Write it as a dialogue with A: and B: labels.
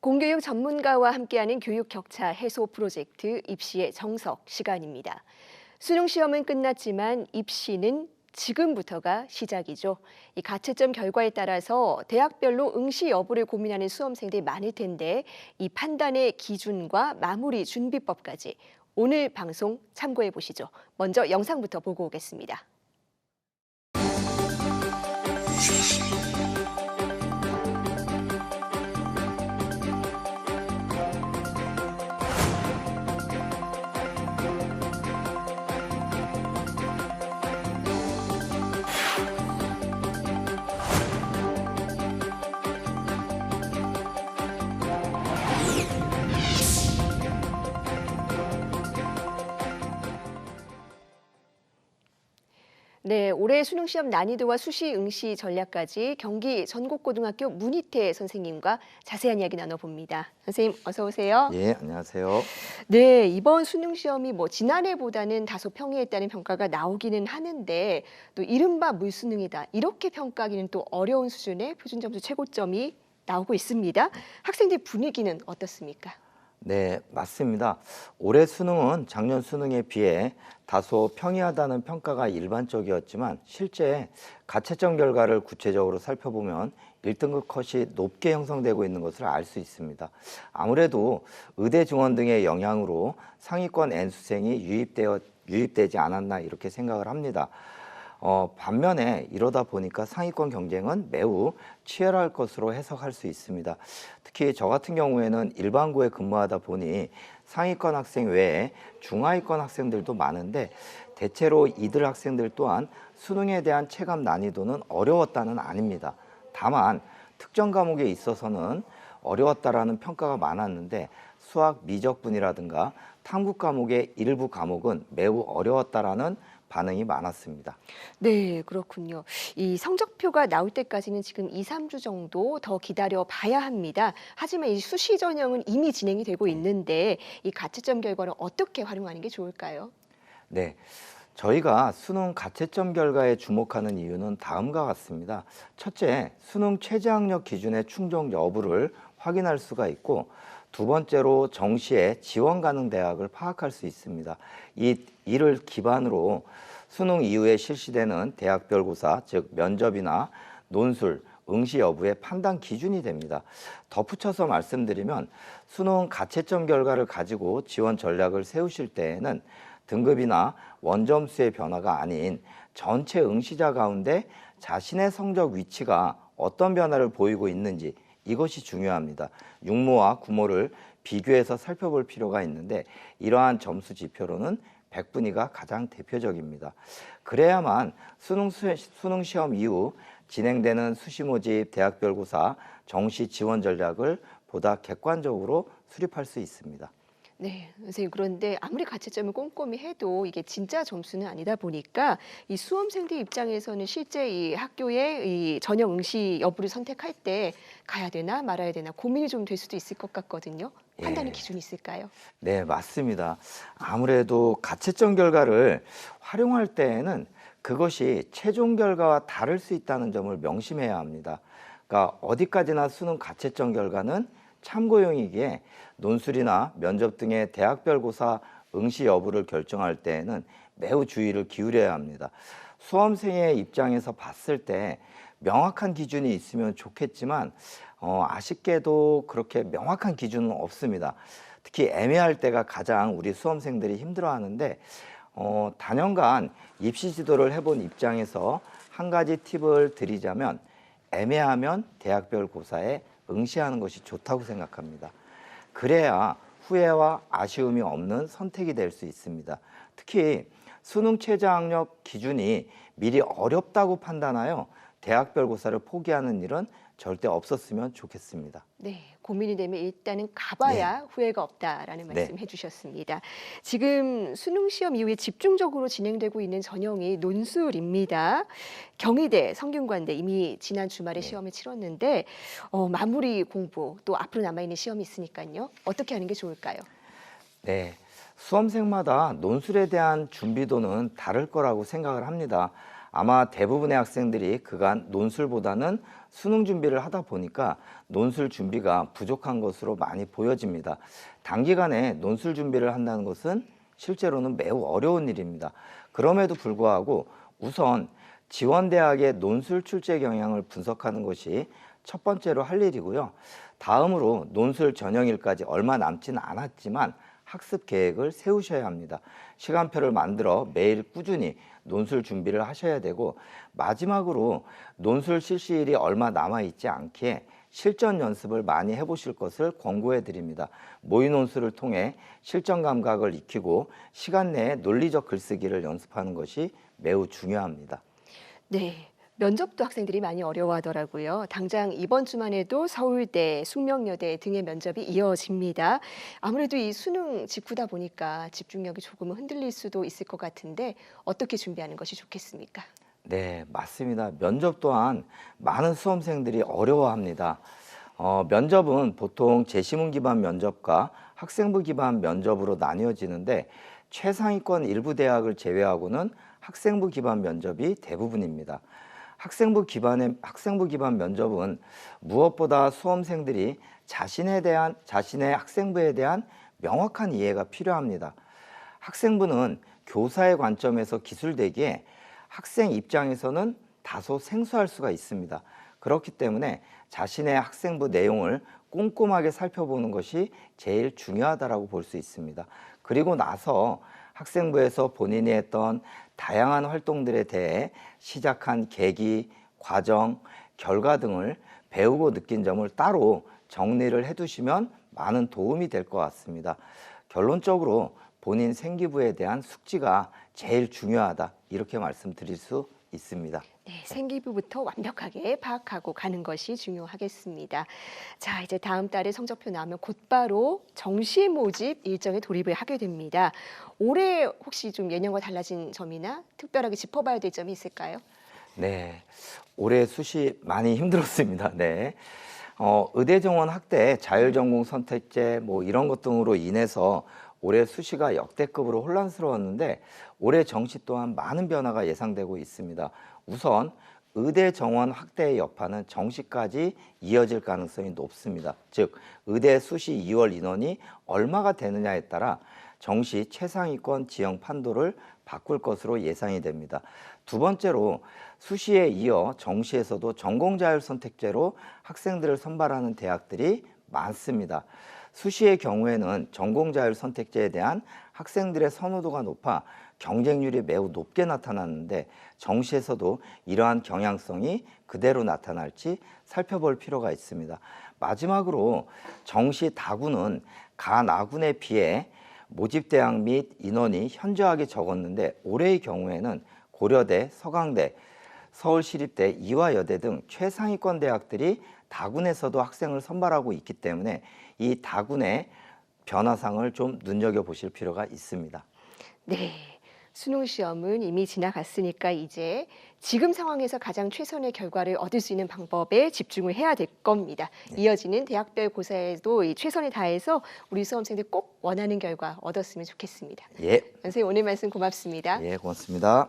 A: 공교육 전문가와 함께하는 교육 격차 해소 프로젝트 입시의 정석 시간입니다. 수능 시험은 끝났지만 입시는 지금부터가 시작이죠. 이 가채점 결과에 따라서 대학별로 응시 여부를 고민하는 수험생들이 많을 텐데 이 판단의 기준과 마무리 준비법까지 오늘 방송 참고해 보시죠. 먼저 영상부터 보고 오겠습니다. 네, 올해 수능 시험 난이도와 수시 응시 전략까지 경기 전국고등학교 문희태 선생님과 자세한 이야기 나눠봅니다. 선생님, 어서 오세요.
B: 예, 안녕하세요.
A: 네, 이번 수능 시험이 지난해보다는 다소 평이했다는 평가가 나오기는 하는데 또 이른바 물수능이다 이렇게 평가하기는 또 어려운 수준의 표준 점수 최고점이 나오고 있습니다. 학생들 분위기는 어떻습니까?
B: 네, 맞습니다. 올해 수능은 작년 수능에 비해 다소 평이하다는 평가가 일반적이었지만 실제 가채점 결과를 구체적으로 살펴보면 1등급 컷이 높게 형성되고 있는 것을 알 수 있습니다. 아무래도 의대 증원 등의 영향으로 상위권 N수생이 유입되지 않았나 이렇게 생각을 합니다. 반면에 이러다 보니까 상위권 경쟁은 매우 치열할 것으로 해석할 수 있습니다. 특히 저 같은 경우에는 일반고에 근무하다 보니 상위권 학생 외에 중하위권 학생들도 많은데 대체로 이들 학생들 또한 수능에 대한 체감 난이도는 어려웠다는 아닙니다. 다만 특정 과목에 있어서는 어려웠다라는 평가가 많았는데 수학 미적분이라든가 탐구 과목의 일부 과목은 매우 어려웠다라는 반응이 많았습니다.
A: 네, 그렇군요. 이 성적표가 나올 때까지는 지금 2, 3주 정도 더 기다려 봐야 합니다. 하지만 이 수시 전형은 이미 진행이 되고 있는데 이 가채점 결과를 어떻게 활용하는 게 좋을까요?
B: 네, 저희가 수능 가채점 결과에 주목하는 이유는 다음과 같습니다. 첫째, 수능 최저학력 기준의 충족 여부를 확인할 수가 있고 두 번째로 정시에 지원 가능 대학을 파악할 수 있습니다. 이를 기반으로 수능 이후에 실시되는 대학별고사, 즉 면접이나 논술, 응시 여부의 판단 기준이 됩니다. 덧붙여서 말씀드리면 수능 가채점 결과를 가지고 지원 전략을 세우실 때에는 등급이나 원점수의 변화가 아닌 전체 응시자 가운데 자신의 성적 위치가 어떤 변화를 보이고 있는지 이것이 중요합니다. 육모와 구모를 비교해서 살펴볼 필요가 있는데 이러한 점수 지표로는 백분위가 가장 대표적입니다. 그래야만 수능 시험 이후 진행되는 수시 모집, 대학별고사, 정시 지원 전략을 보다 객관적으로 수립할 수 있습니다.
A: 네, 선생님 그런데 아무리 가채점을 꼼꼼히 해도 이게 진짜 점수는 아니다 보니까 이 수험생들 입장에서는 실제 이 학교의 이 전형 응시 여부를 선택할 때 가야 되나 말아야 되나 고민이 좀 될 수도 있을 것 같거든요. 판단의
B: 예.
A: 기준이 있을까요?
B: 네, 맞습니다. 아무래도 가채점 결과를 활용할 때에는 그것이 최종 결과와 다를 수 있다는 점을 명심해야 합니다. 그러니까 어디까지나 수능 가채점 결과는 참고용이기에 논술이나 면접 등의 대학별고사 응시 여부를 결정할 때에는 매우 주의를 기울여야 합니다. 수험생의 입장에서 봤을 때 명확한 기준이 있으면 좋겠지만 아쉽게도 그렇게 명확한 기준은 없습니다. 특히 애매할 때가 가장 우리 수험생들이 힘들어하는데 단연간 입시 지도를 해본 입장에서 한 가지 팁을 드리자면 애매하면 대학별 고사에 응시하는 것이 좋다고 생각합니다. 그래야 후회와 아쉬움이 없는 선택이 될 수 있습니다. 특히 수능 최저학력 기준이 미리 어렵다고 판단하여 대학별 고사를 포기하는 일은 절대 없었으면 좋겠습니다.
A: 네, 고민이 되면 일단은 가봐야
B: 네.
A: 후회가 없다라는
B: 네.
A: 말씀 해주셨습니다. 지금 수능 시험 이후에 집중적으로 진행되고 있는 전형이 논술입니다. 경희대, 성균관대 이미 지난 주말에
B: 네.
A: 시험을 치렀는데 마무리 공부 또 앞으로 남아있는 시험이 있으니까요. 어떻게 하는 게 좋을까요?
B: 네, 수험생마다 논술에 대한 준비도는 다를 거라고 생각을 합니다. 아마 대부분의 학생들이 그간 논술보다는 수능 준비를 하다 보니까 논술 준비가 부족한 것으로 많이 보여집니다. 단기간에 논술 준비를 한다는 것은 실제로는 매우 어려운 일입니다. 그럼에도 불구하고 우선 지원대학의 논술 출제 경향을 분석하는 것이 첫 번째로 할 일이고요. 다음으로 논술 전형일까지 얼마 남지는 않았지만 학습 계획을 세우셔야 합니다. 시간표를 만들어 매일 꾸준히 논술 준비를 하셔야 되고, 마지막으로 논술 실시일이 얼마 남아있지 않기에 실전 연습을 많이 해보실 것을 권고해 드립니다. 모의 논술을 통해 실전 감각을 익히고 시간 내에 논리적 글쓰기를 연습하는 것이 매우 중요합니다.
A: 네. 면접도 학생들이 많이 어려워하더라고요. 당장 이번 주만 해도 서울대, 숙명여대 등의 면접이 이어집니다. 아무래도 이 수능 직후다 보니까 집중력이 조금은 흔들릴 수도 있을 것 같은데 어떻게 준비하는 것이 좋겠습니까?
B: 네, 맞습니다. 면접 또한 많은 수험생들이 어려워합니다. 면접은 보통 재시문 기반 면접과 학생부 기반 면접으로 나뉘어지는데, 최상위권 일부 대학을 제외하고는 학생부 기반 면접이 대부분입니다. 학생부 기반 면접은 무엇보다 수험생들이 자신의 학생부에 대한 명확한 이해가 필요합니다. 학생부는 교사의 관점에서 기술되기에 학생 입장에서는 다소 생소할 수가 있습니다. 그렇기 때문에 자신의 학생부 내용을 꼼꼼하게 살펴보는 것이 제일 중요하다고 볼 수 있습니다. 그리고 나서 학생부에서 본인이 했던 다양한 활동들에 대해 시작한 계기, 과정, 결과 등을 배우고 느낀 점을 따로 정리를 해두시면 많은 도움이 될 것 같습니다. 결론적으로 본인 생기부에 대한 숙지가 제일 중요하다, 이렇게 말씀드릴 수 있습니다.
A: 네, 생기부부터 완벽하게 파악하고 가는 것이 중요하겠습니다. 자, 이제 다음 달에 성적표 나오면 곧바로 정시 모집 일정에 돌입을 하게 됩니다. 올해 혹시 좀 예년과 달라진 점이나 특별하게 짚어봐야 될 점이 있을까요?
B: 네, 올해 수시 많이 힘들었습니다. 네. 의대 정원 확대, 자율전공 선택제 이런 것 등으로 인해서 올해 수시가 역대급으로 혼란스러웠는데, 올해 정시 또한 많은 변화가 예상되고 있습니다. 우선 의대 정원 확대의 여파는 정시까지 이어질 가능성이 높습니다. 즉, 의대 수시 2월 인원이 얼마가 되느냐에 따라 정시 최상위권 지형 판도를 바꿀 것으로 예상이 됩니다. 두 번째로, 수시에 이어 정시에서도 전공자율 선택제로 학생들을 선발하는 대학들이 많습니다. 수시의 경우에는 전공자율 선택제에 대한 학생들의 선호도가 높아 경쟁률이 매우 높게 나타났는데, 정시에서도 이러한 경향성이 그대로 나타날지 살펴볼 필요가 있습니다. 마지막으로, 정시 다군은 가나군에 비해 모집대학 및 인원이 현저하게 적었는데, 올해의 경우에는 고려대, 서강대, 서울시립대, 이화여대 등 최상위권 대학들이 다군에서도 학생을 선발하고 있기 때문에 이 다군의 변화상을 좀 눈여겨보실 필요가 있습니다.
A: 네. 수능 시험은 이미 지나갔으니까 이제 지금 상황에서 가장 최선의 결과를 얻을 수 있는 방법에 집중을 해야 될 겁니다. 이어지는 대학별 고사에도 이 최선을 다해서 우리 수험생들 꼭 원하는 결과 얻었으면 좋겠습니다.
B: 예,
A: 선생님, 오늘 말씀 고맙습니다.
B: 고맙습니다.